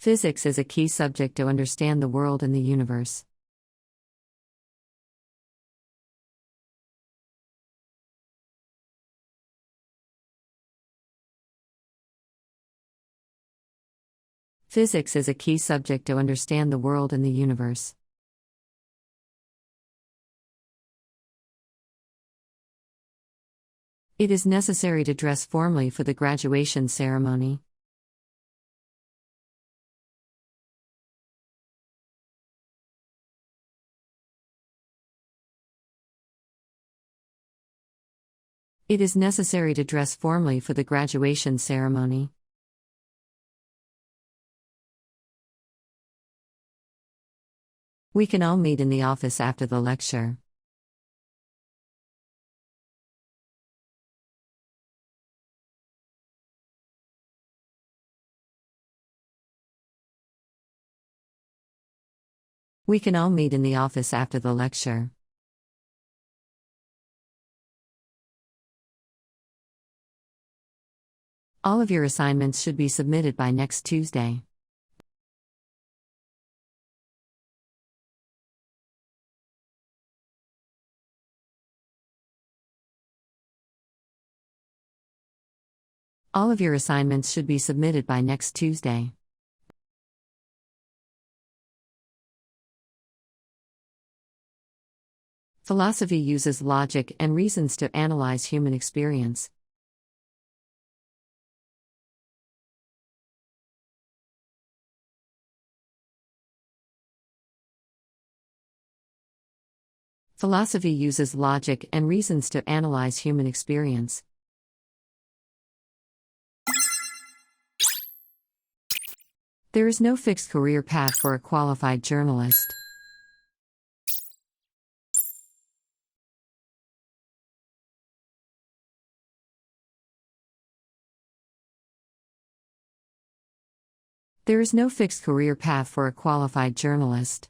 Physics is a key subject to understand the world and the universe. Physics is a key subject to understand the world and the universe. It is necessary to dress formally for the graduation ceremony. It is necessary to dress formally for the graduation ceremony. We can all meet in the office after the lecture. We can all meet in the office after the lecture. All of your assignments should be submitted by next Tuesday. All of your assignments should be submitted by next Tuesday. Philosophy uses logic and reasons to analyze human experience. Philosophy uses logic and reasons to analyze human experience. There is no fixed career path for a qualified journalist. There is no fixed career path for a qualified journalist.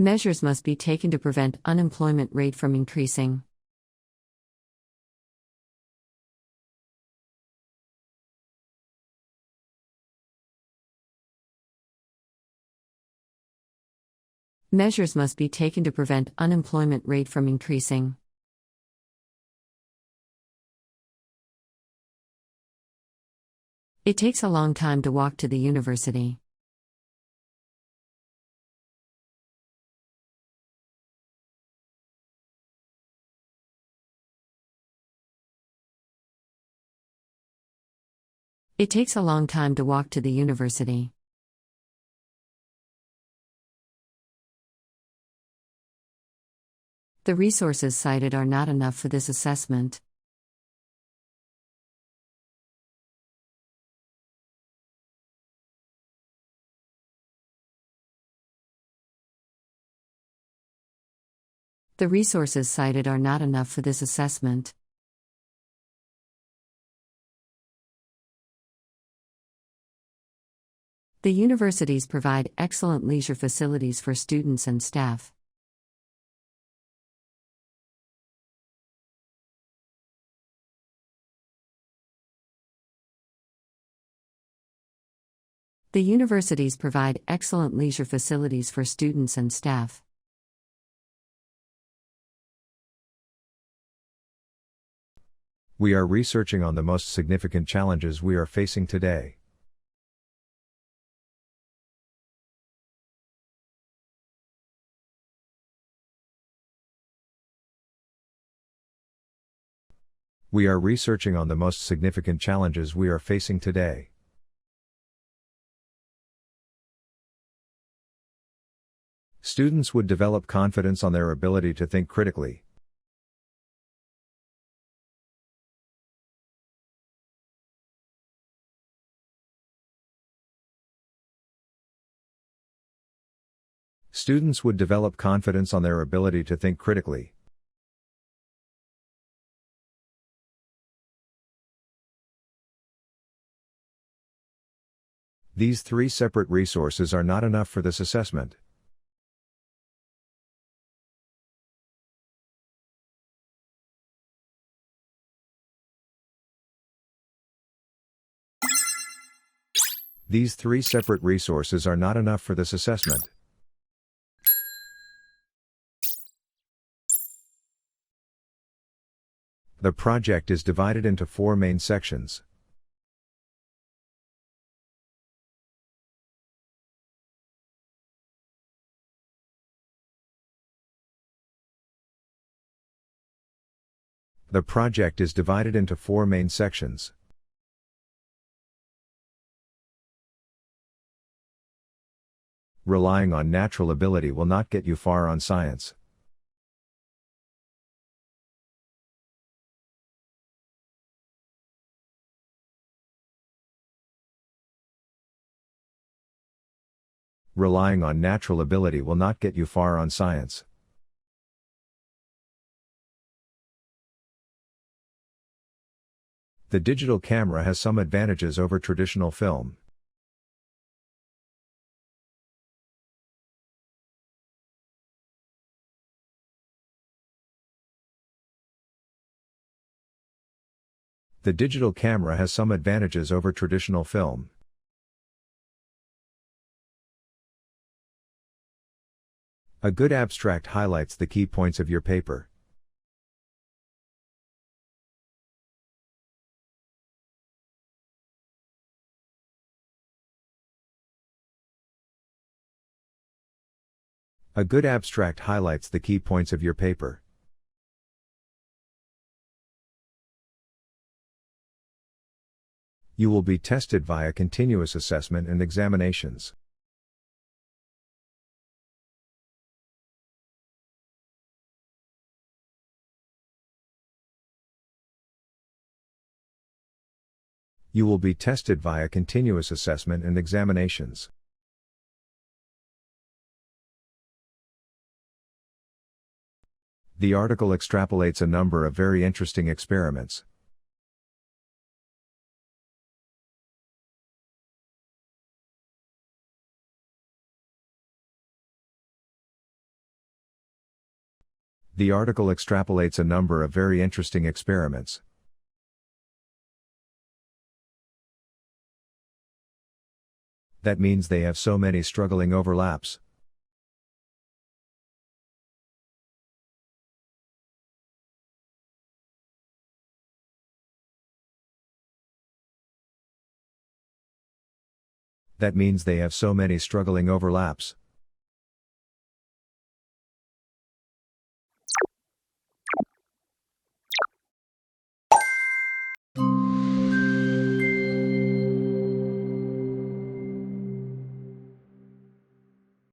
Measures must be taken to prevent unemployment rate from increasing. Measures must be taken to prevent unemployment rate from increasing. It takes a long time to walk to the university. It takes a long time to walk to the university. The resources cited are not enough for this assessment. The resources cited are not enough for this assessment. The universities provide excellent leisure facilities for students and staff. The universities provide excellent leisure facilities for students and staff. We are researching on the most significant challenges we are facing today. We are researching on the most significant challenges we are facing today. Students would develop confidence on their ability to think critically. Students would develop confidence on their ability to think critically. These three separate resources are not enough for this assessment. These three separate resources are not enough for this assessment. The project is divided into 4 main sections. The project is divided into 4 main sections. Relying on natural ability will not get you far on science. Relying on natural ability will not get you far on science. The digital camera has some advantages over traditional film. The digital camera has some advantages over traditional film. A good abstract highlights the key points of your paper. A good abstract highlights the key points of your paper. You will be tested via continuous assessment and examinations. You will be tested via continuous assessment and examinations. The article extrapolates a number of very interesting experiments. The article extrapolates a number of very interesting experiments. That means they have so many struggling overlaps. That means they have so many struggling overlaps.